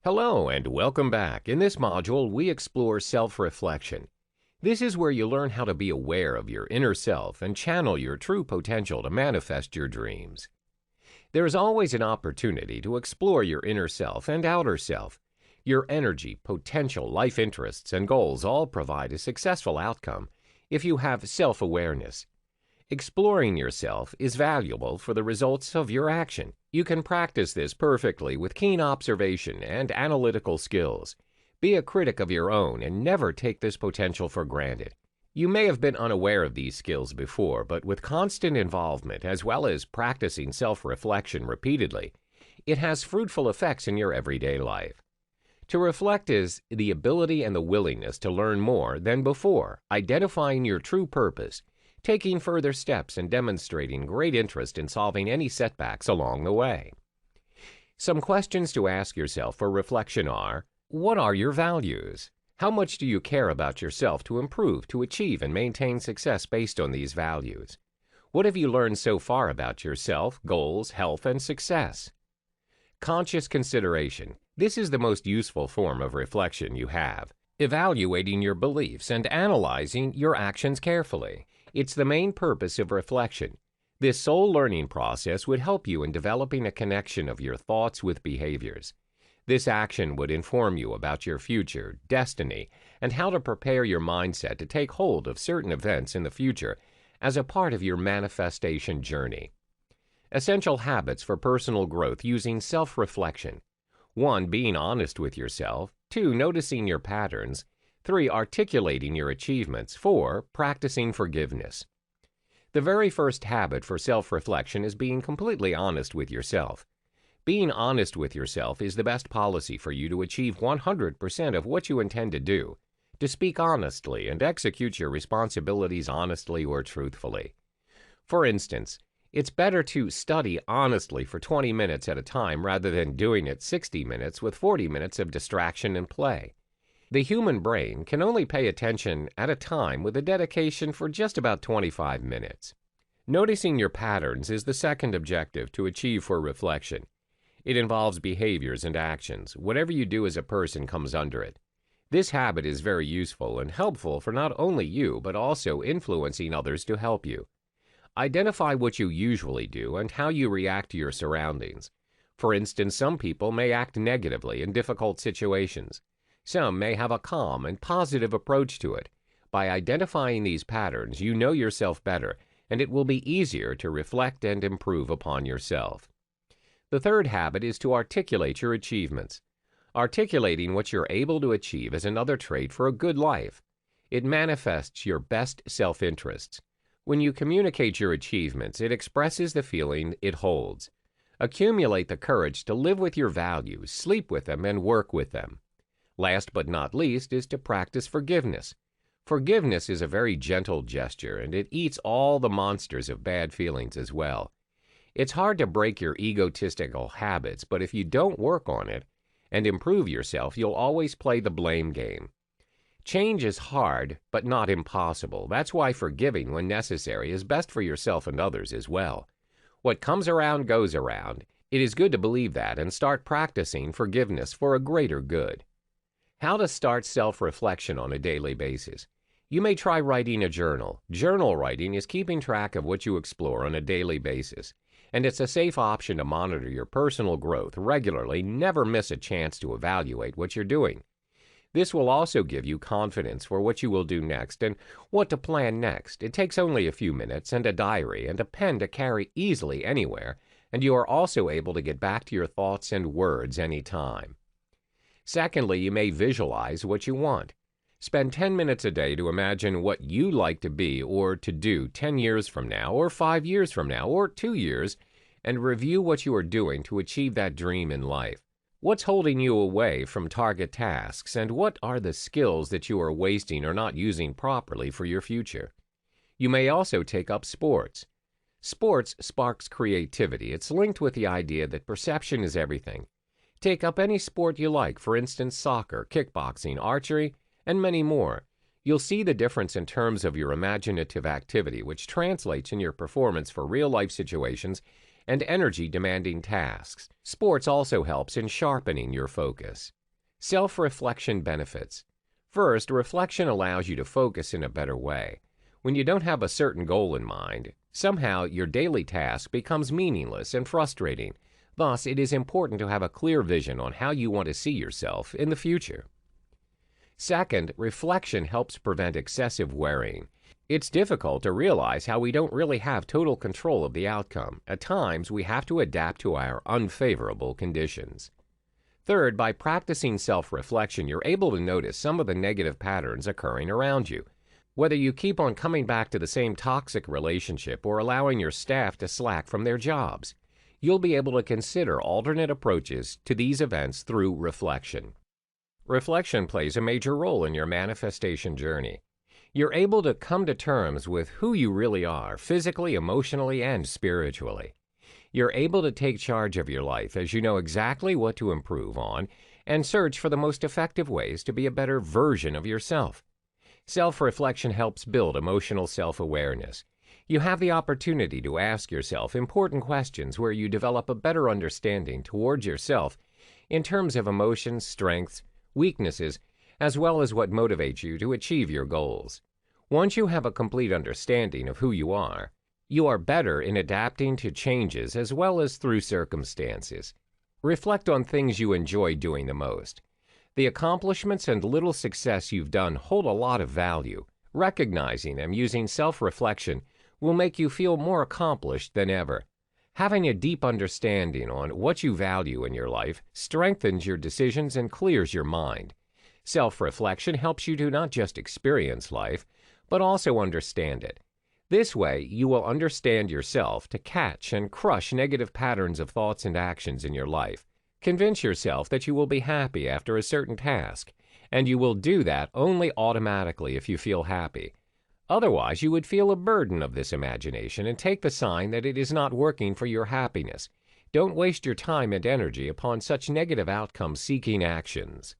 Hello and welcome back. In this module, we explore self-reflection. This is where you learn how to be aware of your inner self and channel your true potential to manifest your dreams. There is always an opportunity to explore your inner self and outer self. Your energy, potential, life interests, and goals all provide a successful outcome if you have self-awareness. Exploring yourself is valuable for the results of your action. You can practice this perfectly with keen observation and analytical skills. Be a critic of your own and never take this potential for granted. You may have been unaware of these skills before, but with constant involvement as well as practicing self-reflection repeatedly, it has fruitful effects in your everyday life. To reflect is the ability and the willingness to learn more than before, identifying your true purpose, taking further steps and demonstrating great interest in solving any setbacks along the way. Some questions to ask yourself for reflection are: what are your values? How much do you care about yourself to improve, to achieve, and maintain success based on these values? What have you learned so far about yourself, goals, health, and success? Conscious consideration. This is the most useful form of reflection you have. Evaluating your beliefs and analyzing your actions carefully. It's the main purpose of reflection. This soul learning process would help you in developing a connection of your thoughts with behaviors. This action would inform you about your future, destiny, and how to prepare your mindset to take hold of certain events in the future as a part of your manifestation journey. Essential habits for personal growth using self-reflection. 1. Being honest with yourself. 2. Noticing your patterns. 3. Articulating your achievements. 4. Practicing forgiveness. The very first habit for self-reflection is being completely honest with yourself. Being honest with yourself is the best policy for you to achieve 100% of what you intend to do, to speak honestly and execute your responsibilities honestly or truthfully. For instance, it's better to study honestly for 20 minutes at a time rather than doing it 60 minutes with 40 minutes of distraction and play. The human brain can only pay attention at a time with a dedication for just about 25 minutes. Noticing your patterns is the second objective to achieve for reflection. It involves behaviors and actions. Whatever you do as a person comes under it. This habit is very useful and helpful for not only you, but also influencing others to help you. Identify what you usually do and how you react to your surroundings. For instance, some people may act negatively in difficult situations. Some may have a calm and positive approach to it. By identifying these patterns, you know yourself better, and it will be easier to reflect and improve upon yourself. The third habit is to articulate your achievements. Articulating what you're able to achieve is another trait for a good life. It manifests your best self-interests. When you communicate your achievements, it expresses the feeling it holds. Accumulate the courage to live with your values, sleep with them, and work with them. Last but not least is to practice forgiveness. Forgiveness is a very gentle gesture, and it eats all the monsters of bad feelings as well. It's hard to break your egotistical habits, but if you don't work on it and improve yourself, you'll always play the blame game. Change is hard, but not impossible. That's why forgiving when necessary is best for yourself and others as well. What comes around goes around. It is good to believe that and start practicing forgiveness for a greater good. How to start self-reflection on a daily basis. You may try writing a journal. Journal writing is keeping track of what you explore on a daily basis, and it's a safe option to monitor your personal growth regularly. Never miss a chance to evaluate what you're doing. This will also give you confidence for what you will do next and what to plan next. It takes only a few minutes and a diary and a pen to carry easily anywhere, and you are also able to get back to your thoughts and words anytime. Secondly, you may visualize what you want. Spend 10 minutes a day to imagine what you'd like to be or to do 10 years from now, or 5 years from now, or 2 years, and review what you are doing to achieve that dream in life. What's holding you away from target tasks, and what are the skills that you are wasting or not using properly for your future? You may also take up sports. Sports sparks creativity. It's linked with the idea that perception is everything. Take up any sport you like, for instance, soccer, kickboxing, archery, and many more. You'll see the difference in terms of your imaginative activity, which translates in your performance for real-life situations and energy-demanding tasks. Sports also helps in sharpening your focus. Self-reflection benefits. First, reflection allows you to focus in a better way. When you don't have a certain goal in mind, somehow your daily task becomes meaningless and frustrating. Thus, it is important to have a clear vision on how you want to see yourself in the future. Second, reflection helps prevent excessive worrying. It's difficult to realize how we don't really have total control of the outcome. At times, we have to adapt to our unfavorable conditions. Third, by practicing self-reflection, you're able to notice some of the negative patterns occurring around you. Whether you keep on coming back to the same toxic relationship or allowing your staff to slack from their jobs, you'll be able to consider alternate approaches to these events through reflection. Reflection plays a major role in your manifestation journey. You're able to come to terms with who you really are, physically, emotionally, and spiritually. You're able to take charge of your life as you know exactly what to improve on and search for the most effective ways to be a better version of yourself. Self-reflection helps build emotional self-awareness. You have the opportunity to ask yourself important questions where you develop a better understanding towards yourself in terms of emotions, strengths, weaknesses, as well as what motivates you to achieve your goals. Once you have a complete understanding of who you are better in adapting to changes as well as through circumstances. Reflect on things you enjoy doing the most. The accomplishments and little success you've done hold a lot of value. Recognizing them using self-reflection will make you feel more accomplished than ever. Having a deep understanding on what you value in your life strengthens your decisions and clears your mind. Self-reflection helps you to not just experience life, but also understand it. This way, you will understand yourself to catch and crush negative patterns of thoughts and actions in your life. Convince yourself that you will be happy after a certain task, and you will do that only automatically if you feel happy. Otherwise, you would feel a burden of this imagination and take the sign that it is not working for your happiness. Don't waste your time and energy upon such negative outcome-seeking actions.